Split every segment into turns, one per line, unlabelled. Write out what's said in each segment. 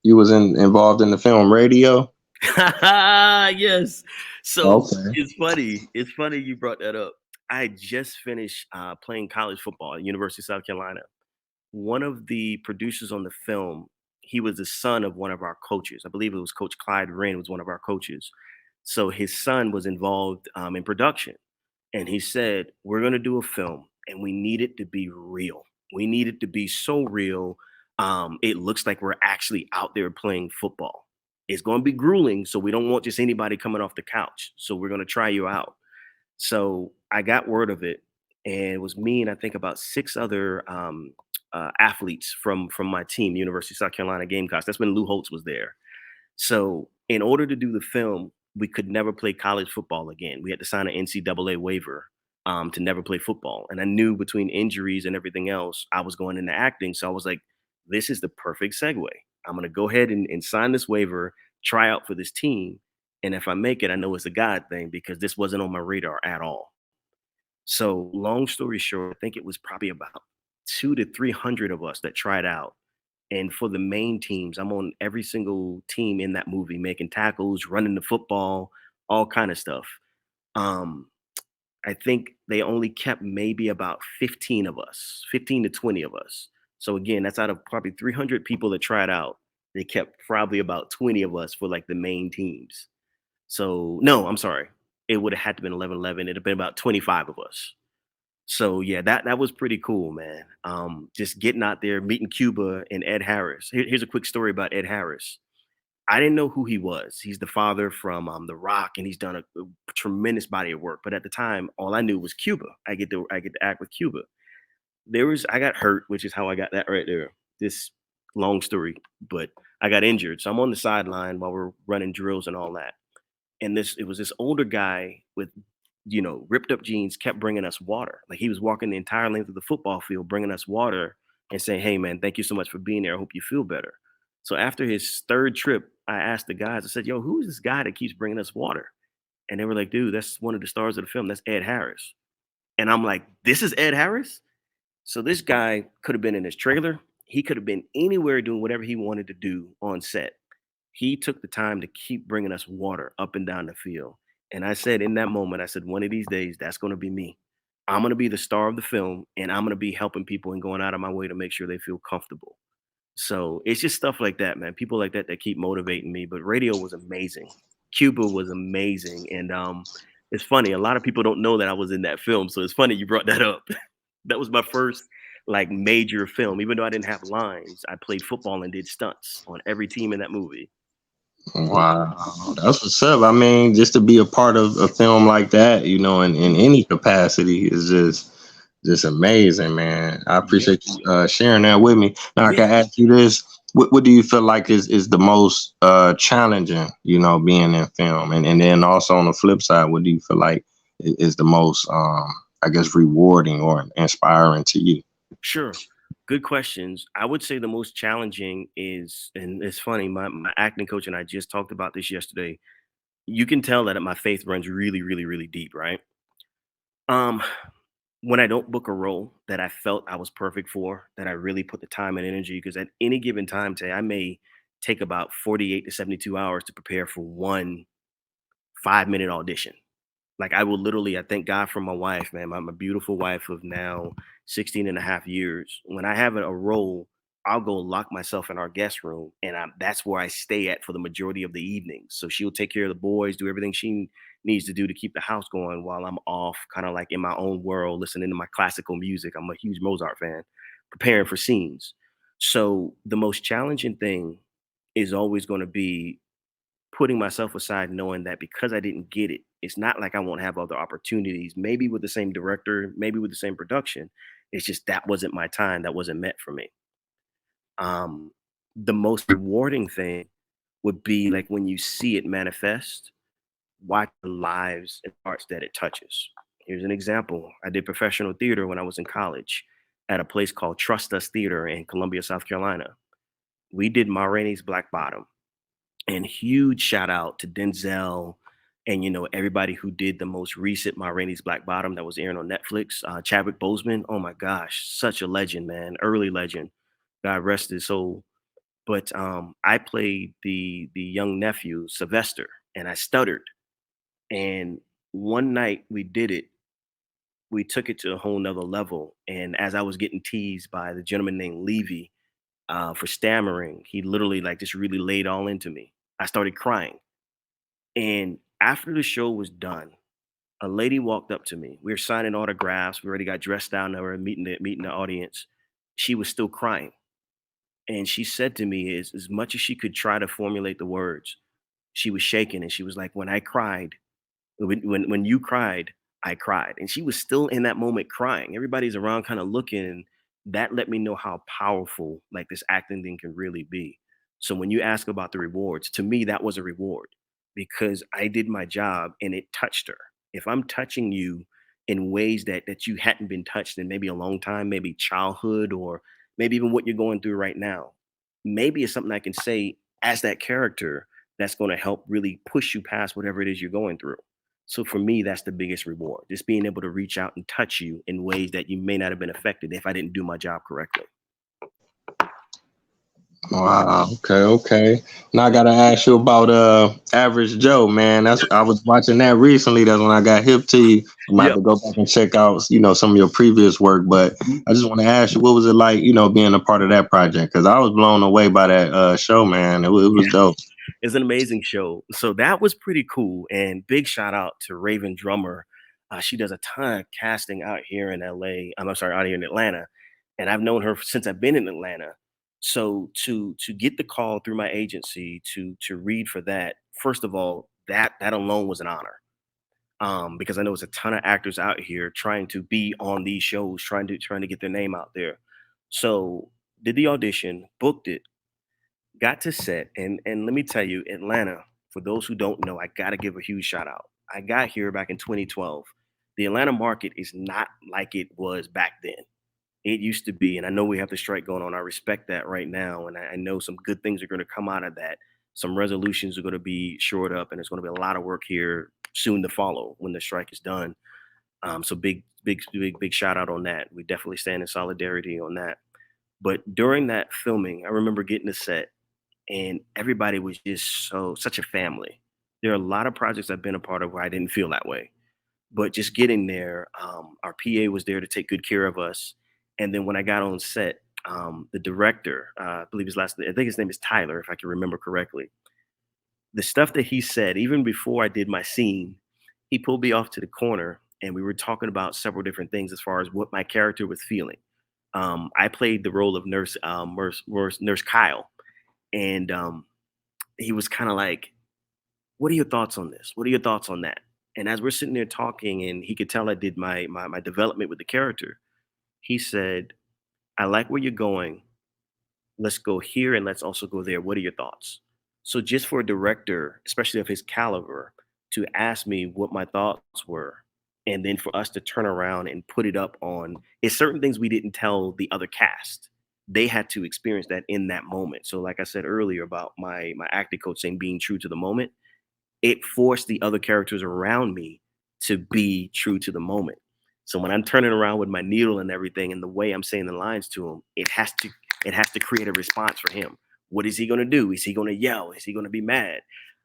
You was involved in the film Radio?
Yes. So
Okay.
it's funny. It's funny you brought that up. I just finished playing college football at University of South Carolina. One of the producers on the film, he was the son of one of our coaches. I believe it was Coach Clyde Wren was one of our coaches. So his son was involved in production, and he said, "We're going to do a film, and we need it to be real. We need it to be so real. It looks like we're actually out there playing football. It's going to be grueling, so we don't want just anybody coming off the couch. So we're going to try you out." So I got word of it, and it was me and I think about six other athletes from my team, University of South Carolina Gamecocks. That's when Lou Holtz was there. So in order to do the film, we could never play college football again. We had to sign an NCAA waiver to never play football. And I knew between injuries and everything else, I was going into acting. So I was like, this is the perfect segue. I'm going to go ahead and sign this waiver, try out for this team. And if I make it, I know it's a God thing because this wasn't on my radar at all. So, long story short, I think it was probably about 2 to 300 of us that tried out. And for the main teams, I'm on every single team in that movie, making tackles, running the football, all kind of stuff. Um, I think they only kept maybe about 15 of us, 15 to 20 of us. So again, that's out of probably 300 people that tried out. They kept probably about 20 of us for like the main teams. So no, I'm sorry. It would have had to been 11-11. It'd have been about 25 of us. So yeah, that was pretty cool, man. Just getting out there, meeting Cuba and Ed Harris. Here's a quick story about Ed Harris. I didn't know who he was. He's the father from The Rock, and he's done a tremendous body of work. But at the time, all I knew was Cuba. I get to act with Cuba. I got hurt, which is how I got that right there. This long story, but I got injured, so I'm on the sideline while we're running drills and all that. And it was this older guy with ripped up jeans, kept bringing us water. Like he was walking the entire length of the football field bringing us water and saying, "Hey man, thank you so much for being there, I hope you feel better." So after his third trip, I asked the guys, I said, "Yo, who is this guy that keeps bringing us water?" And they were like, "Dude, that's one of the stars of the film. That's Ed Harris." And I'm like, "This is Ed Harris?" So this guy could have been in his trailer. He could have been anywhere doing whatever he wanted to do on set. He took the time to keep bringing us water up and down the field. And I said in that moment, I said, one of these days, that's going to be me. I'm going to be the star of the film, and I'm going to be helping people and going out of my way to make sure they feel comfortable. So it's just stuff like that, man. People like that keep motivating me. But radio was amazing. Cuba was amazing. And it's funny. A lot of people don't know that I was in that film. So it's funny you brought that up. That was my first like major film. Even though I didn't have lines, I played football and did stunts on every team in that movie.
Wow, that's what's up. I mean, just to be a part of a film like that, in any capacity is just amazing, man. I
Yeah.
appreciate you sharing that with me. Now, I
Yeah.
can ask you this: what do you feel like is the most challenging, being in film, and then also on the flip side, what do you feel like is the most, I guess, rewarding or inspiring to you?
Sure. Good questions. I would say the most challenging is, and it's funny, my acting coach and I just talked about this yesterday. You can tell that my faith runs really, really, really deep, right? Um, when I don't book a role that I felt I was perfect for, that I really put the time and energy, because at any given time today, I may take about 48 to 72 hours to prepare for one 5-minute audition. Like I will literally, I thank God for my wife, man, my beautiful wife of now 16 and a half years. When I have a role, I'll go lock myself in our guest room and that's where I stay at for the majority of the evening. So she'll take care of the boys, do everything she needs to do to keep the house going while I'm off, kind of like in my own world, listening to my classical music. I'm a huge Mozart fan, preparing for scenes. So the most challenging thing is always going to be putting myself aside knowing that because I didn't get it, it's not like I won't have other opportunities, maybe with the same director, maybe with the same production. It's just that wasn't my time, that wasn't meant for me. Um, the most rewarding thing would be like when you see it manifest, watch the lives and hearts that it touches. Here's an example. I did professional theater when I was in college at a place called Trust Us Theater in Columbia, South Carolina. We did Ma Rainey's Black Bottom. And huge shout out to Denzel and everybody who did the most recent Ma Rainey's Black Bottom that was airing on Netflix. Chadwick Boseman, oh my gosh, such a legend, man, early legend. God rest his soul. But I played the young nephew Sylvester, and I stuttered. And one night we did it. We took it to a whole nother level. And as I was getting teased by the gentleman named Levy for stammering, he literally like just really laid all into me. I started crying. And after the show was done, a lady walked up to me. We were signing autographs. We already got dressed down. Now we were meeting the audience. She was still crying. And she said to me, as much as she could try to formulate the words, she was shaking. And she was like, when I cried, when you cried, I cried. And she was still in that moment crying. Everybody's around kind of looking. And that let me know how powerful like this acting thing can really be. So when you ask about the rewards, to me, that was a reward because I did my job and it touched her. If I'm touching you in ways that you hadn't been touched in maybe a long time, maybe childhood or maybe even what you're going through right now, maybe it's something I can say as that character that's going to help really push you past whatever it is you're going through. So for me, that's the biggest reward. Just being able to reach out and touch you in ways that you may not have been affected if I didn't do my job correctly.
Wow. Okay. Okay. Now I gotta ask you about Average Joe, man. That's I was watching that recently. That's when I got hip to you. I'm about
Yep.
to go back and check out, some of your previous work. But I just want to ask you, what was it like, being a part of that project? Because I was blown away by that show, man. It was dope.
It's an amazing show. So that was pretty cool. And big shout out to Raven Drummer. She does a ton of casting out here in LA. I'm sorry, out here in Atlanta. And I've known her since I've been in Atlanta. So to get the call through my agency to read for that, first of all, that alone was an honor. Because I know there's a ton of actors out here trying to be on these shows, trying to get their name out there. So did the audition, booked it, got to set, and let me tell you, Atlanta, for those who don't know, I gotta give a huge shout out. I got here back in 2012. The Atlanta market is not like it was back then. It used to be, and I know we have the strike going on. I respect that right now, and I know some good things are going to come out of that. Some resolutions are going to be shored up, and there's going to be a lot of work here soon to follow when the strike is done. So big shout out on that. We definitely stand in solidarity on that. But during that filming, I remember getting to set and everybody was just such a family. There are a lot of projects I've been a part of where I didn't feel that way, but just getting there, our PA was there to take good care of us, and then when I got on set, the director, I believe I think his name is Tyler, if I can remember correctly. The stuff that he said, even before I did my scene, he pulled me off to the corner, and we were talking about several different things as far as what my character was feeling. I played the role of Nurse Kyle, and he was kind of like, "What are your thoughts on this? What are your thoughts on that?" And as we're sitting there talking, and he could tell I did my development with the character, he said, "I like where you're going. Let's go here and let's also go there. What are your thoughts?" So just for a director, especially of his caliber, to ask me what my thoughts were, and then for us to turn around and put it up on, it's certain things we didn't tell the other cast. They had to experience that in that moment. So like I said earlier about my acting coach saying being true to the moment, it forced the other characters around me to be true to the moment. So when I'm turning around with my needle and everything, and the way I'm saying the lines to him, it has to create a response for him. What is he going to do? Is he going to yell? Is he going to be mad?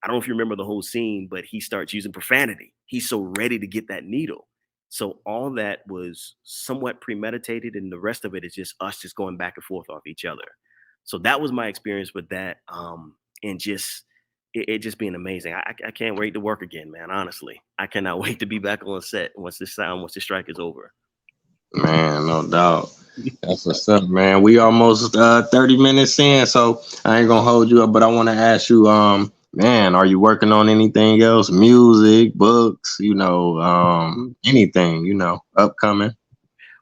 I don't know if you remember the whole scene, but he starts using profanity. He's so ready to get that needle. So all that was somewhat premeditated, and the rest of it is just us just going back and forth off each other. So that was my experience with that, and just it just being amazing. I can't wait to work again, man. Honestly, I cannot wait to be back on set once the strike is over.
Man, no doubt. That's what's up, man. We almost 30 minutes in, so I ain't gonna hold you up, but I want to ask you, man, are you working on anything else? Music, books, anything, upcoming?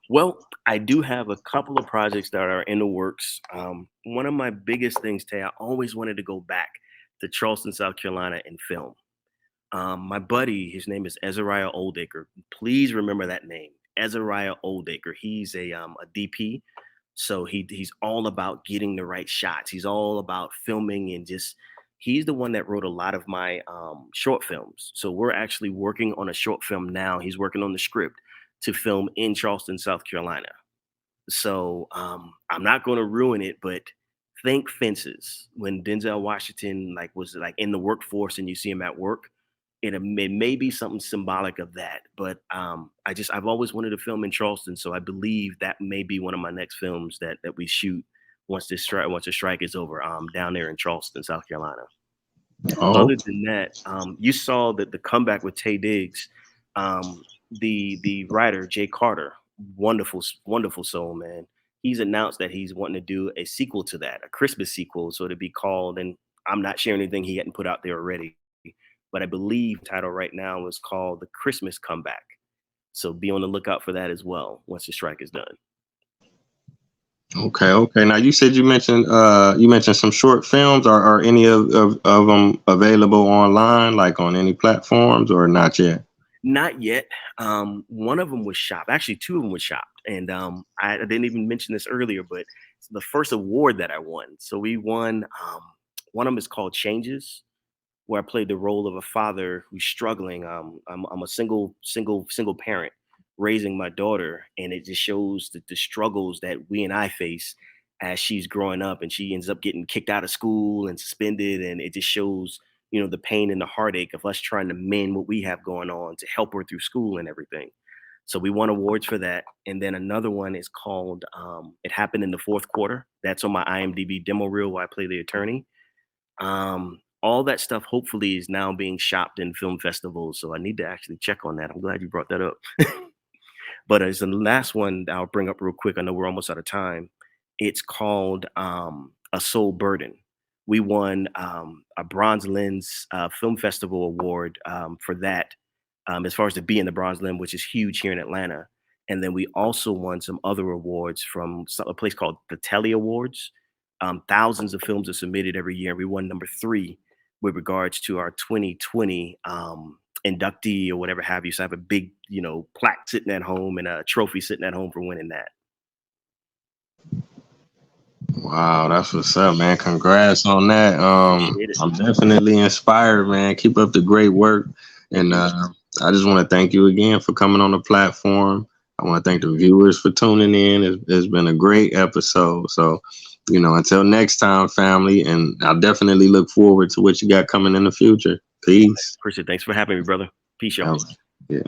Well, I do have a couple of projects that are in the works. One of my biggest things, Tay, I always wanted to go back to Charleston, South Carolina, and film. My buddy, his name is Ezariah Oldacre. Please remember that name, Ezariah Oldacre. He's a DP, so he's all about getting the right shots. He's all about filming and just he's the one that wrote a lot of my short films. So we're actually working on a short film now. He's working on the script to film in Charleston, South Carolina. So I'm not going to ruin it, but think Fences, when Denzel Washington like was like in the workforce and you see him at work. It may be something symbolic of that, but I've always wanted to film in Charleston, so I believe that may be one of my next films that we shoot once the strike is over, down there in Charleston, South Carolina.
Oh,
Other than that, you saw that the comeback with Tay Diggs, the writer Jay Carter, wonderful soul, man. He's announced that he's wanting to do a sequel to that, a Christmas sequel, so to be called. And I'm not sharing anything he hadn't put out there already, but I believe the title right now is called The Christmas Comeback. So be on the lookout for that as well once the strike is done.
okay, okay. Now you mentioned some short films. Are any of them available online, like on any platforms, or not yet?
Not yet. One of them was shopped. Actually, two of them was shopped, and I didn't even mention this earlier, but it's the first award that I won. So we won. One of them is called Changes, where I played the role of a father who's struggling. I'm a single parent raising my daughter, and it just shows the struggles that we and I face as she's growing up, and she ends up getting kicked out of school and suspended, and it just shows the pain and the heartache of us trying to mend what we have going on to help her through school and everything. So we won awards for that, and then another one is called "It Happened in the Fourth Quarter." That's on my IMDb demo reel where I play the attorney. All that stuff hopefully is now being shopped in film festivals. So I need to actually check on that. I'm glad you brought that up. But as the last one that I'll bring up real quick, I know we're almost out of time. It's called A Soul Burden. We won a Bronze Lens Film Festival award for that, as far as to be in the Bronze Lens, which is huge here in Atlanta. And then we also won some other awards from a place called the Telly Awards. Thousands of films are submitted every year. We won number 3 with regards to our 2020 inductee or whatever have you. So I have a big, plaque sitting at home and a trophy sitting at home for winning that.
Wow, that's what's up, man. Congrats on that.
Appreciate it.
I'm definitely inspired, man. Keep up the great work.
Thank
And
you.
I just want to thank you again for coming on the platform. I want to thank the viewers for tuning in. It's been a great episode. So, until next time, family, and I'll definitely look forward to what you got coming in the future. Peace.
Appreciate it. Thanks for having me, brother. Peace, y'all.
Yeah.